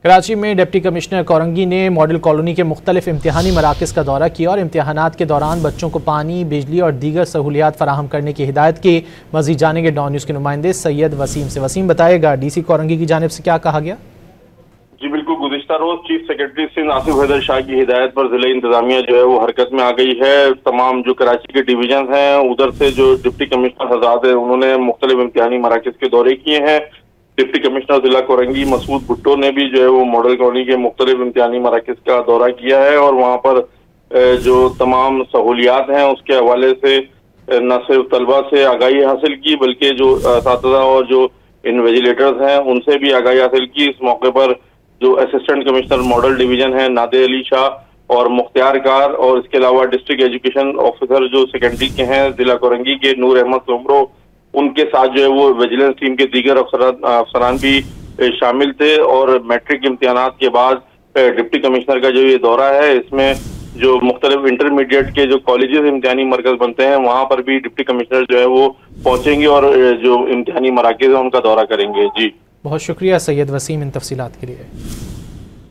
कराची में deputy commissioner Korangi ने model colony के मुख्तलिफ इम्तिहानी मराकज़ का दौरा किया और इम्तिहानात के दौरान बच्चों को पानी, बिजली और दीगर सहूलियात फराहम करने की हिदायत की। मज़ीद जानेंगे डॉन न्यूज़ के नुमाइंदे सैयद वसीम से। वसीम, बताएगा DC कोरंगी की जानिब से क्या कहा गया? जी बिल्कुल, गुज़िश्ता रोज चीफ सेक्रेटरी सिंध आसिफ हैदर शाह की हिदायत पर जिला इंतजामिया जो है वो हरकत में आ गई है। तमाम जो कराची के डिवीजन हैं उधर से जो डिप्टी कमिश्नर हज़रात है उन्होंने मुख्तलिफ इम्तिहानी मराकज़ के दौरे किए हैं। डिप्टी कमिश्नर जिला कोरंगी मसूद भुट्टो ने भी जो है वो मॉडल कॉलोनी के मुख्तलिफ इम्तिहानी मराकज़ का दौरा किया है और वहाँ पर जो तमाम सहूलियात हैं उसके हवाले से न सिर्फ तलबा से आगाही हासिल की बल्कि जो असातिज़ा और जो इन्विजिलेटर्स हैं उनसे भी आगाही हासिल की। इस मौके पर जो असिस्टेंट कमिश्नर मॉडल डिवीजन है नादिर अली शाह और मुख्तियार कार और इसके अलावा डिस्ट्रिक्ट एजुकेशन ऑफिसर जो सेकेंडरी के हैं जिला कोरंगी के नूर अहमद सोमरो, उनके साथ जो है वो विजिलेंस टीम के दीगर अफसरान भी शामिल थे। और मैट्रिक इम्तिहानात के बाद डिप्टी कमिश्नर का जो ये दौरा है इसमें जो मुख्तलिफ इंटरमीडिएट के जो कॉलेजेस इम्तिहानी मरकज बनते हैं वहाँ पर भी डिप्टी कमिश्नर जो है वो पहुंचेंगे और जो इम्तिहानी मराकज़ है उनका दौरा करेंगे। जी बहुत शुक्रिया सैयद वसीम इन तफसीलात के लिए।